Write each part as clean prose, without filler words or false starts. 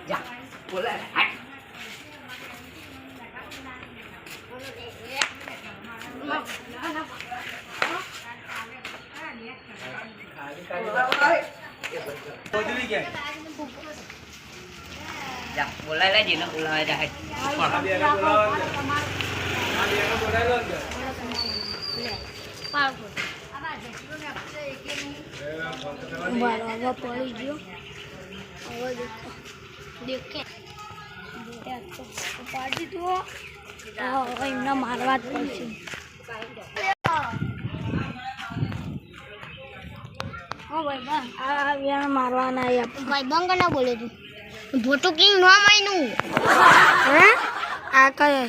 જા બોલે હાટ જા બોલાય લે જીને બોલાય જા હાટ બરાબર પડી ગયો હવે દેખે પાડી તો એમને મારવા જ પડશે મારવાના ભાઈ બંગ ના બોલે તું ભોટું કિંગ નો માયનું હે આ કઈ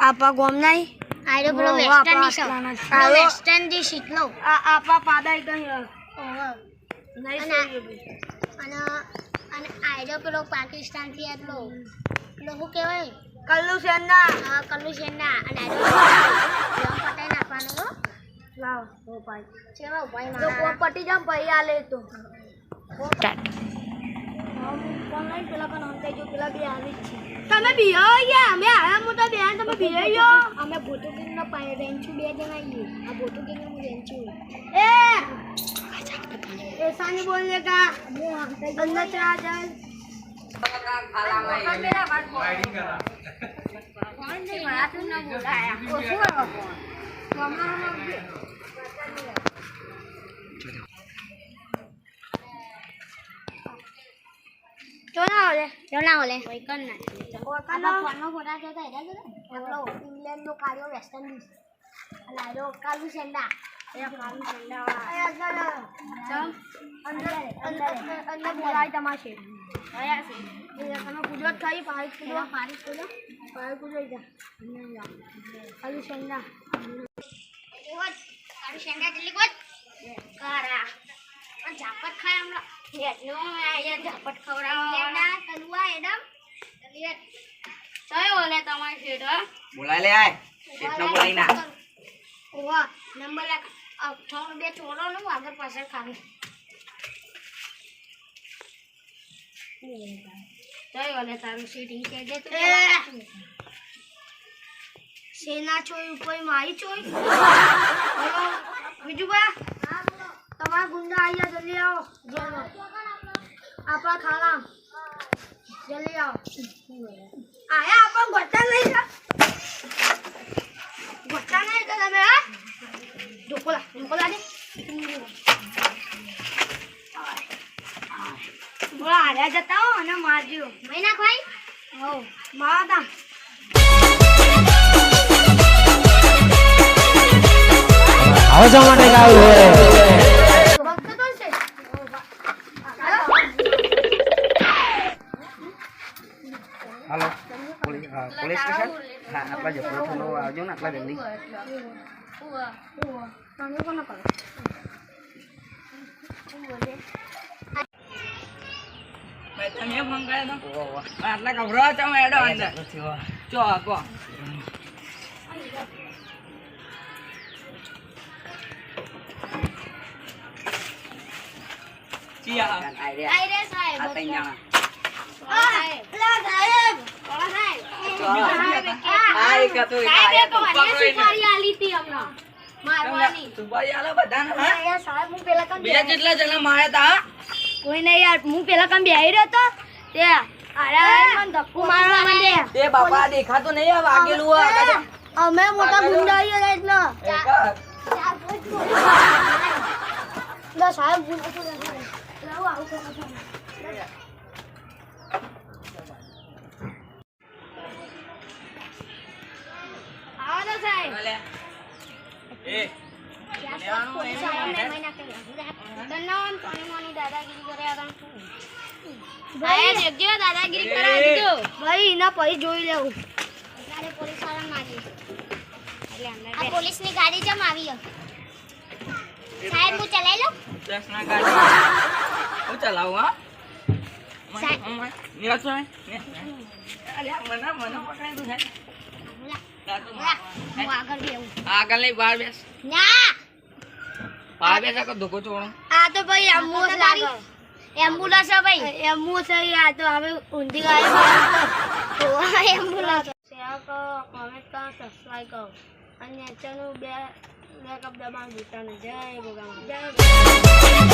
આપા ગોમ નહીં આયો પેલો વેસ્ટર્ન ડી આ વેસ્ટર્ન ડી શીખલો આ આપા પાડાઈ ગઈ અને આયો પેલો પાકિસ્તાન થી આટલો પેલો શું કહેવાય કલ્લુ સેના હા કલ્લુ સેના અને આયો પટાઈ નાખવાનો લાવ ઓ ભાઈ ચેવા ભાઈ મારા તો પટી જામ ભાઈ આલે તો સ્ટાર્ટ કોણ નહીં પેલા કન હંતાઈ જો પેલા બે આવી જ છે તમે બીઓ યા અમે આયા મોટા બેન તમે બીઓ અમે ભોટુ કિંગ ના પાય રેન્ચુ બે જણા આઈએ આ ભોટુ કિંગ નું રેન્ચુ ए सानी बोलने का अंदर चला जाए मेरा बात राइडिंग करा कौन से मारा तू ना बोलाया ओ सुनो मामा ચોના ઓલે કોઈ કર ના ફોનનો ફોટા જોતા એડા જોતા આપણો ઇંગ્લેન્ડ નો કાર્યો વેસ્ટર્ન ડિશ અને આરો કાલુ સેન્ડા એ કાલુ સેન્ડા અંદર બોલાય તમાશે આયા છે એ તમે ગુજરાત ખાઈ પારી કુદો જા કાલુ સેન્ડા ઓટ કાલુ સેન્ડા જલ્દી કોટ કારા પણ ઝાપટ ખાય હમણાં હેડનો આયા ઝાપટ ખવડાવવા લેડા તલવા એડમ લે ચાયો ઓલે તમારી શેડ બોલાય લે આય શેઠનો બોલાય ના ઓવા નંબર લે થોડો બે છોડો નો આગળ પાછળ ખાવી ચાયો ઓલે તારું સીટિંગ કે દે તું સેના ચોઈ ઉપર મારી ચોઈ બીજું બા હા બોલો તમારા ગુંડા આયા જલ્દી આવો જેનો આપા ખાલા જલ્દી આવો આયા આપા ગોટા નહીં ગોટા નહીં તો તમે હા ઢોકળા દે બોલા આર્યા જતા હો અને મારજો મહિના ભાઈ હો માતા આવો છો માટે ગાવ હાલો પોલીસ સ્ટેશન હા આપણા જપરોનો આવજો ને આપણા જલ્દી તમે ફોન કર્યો તો આટલા ગભરાવો તમે એડો અંદર ચો કો ચિયા આઈરે સાહેબ આ તઈ જાણા લા સાહેબ કોણ સાહેબ આઈ કતો સાહેબ તો મને સુપારી આલી હતી હમણાં મારવાની સુપારી આલા બધાને હા યાર સાહેબ હું પેલા કામ બીજા કેટલા જણા માર્યા તા કોઈ નહીં યાર હું પેલા કામ બેહી રહ્યો તો તે અરે મને ધક્કો મારવા માંડે તે બાપા દેખાતો નહીં આ વાગેલું આ અમે મોટા ગુંડા આયા એટલે ના સાહેબ ગુંડા તો લાવો આવું કરો આવો સાહેબ એ દાદાગીરી કરાવી ભાઈ એના પછી જોઈ લેવું પોલીસ વાળા મારી આ પોલીસ ની ગાડી જમ આવી સાહેબ હું ચલાવી લઉં દસના ગાડી હું ચલાવું હા નિરાશ હોય અલ્યા મને પકડાય તું છે હું આગળ બેહું આગળ નહીં બહાર બેસ ના બહાર બેસ ધોકો ચોણો આ તો ભાઈ આમ મોસ લાગે એમ્બ્યુલન્સ છે ભાઈ એમ્બ્યુલન્સ છે યાર તો હવે ઊંધી ગાડી એમ્બ્યુલન્સ શેર કરો કોમેન્ટ કરો સબસ્ક્રાઇબ કરો અને ચેનલ બે કપ દબાવી દેતા ને જય ભગવાન જય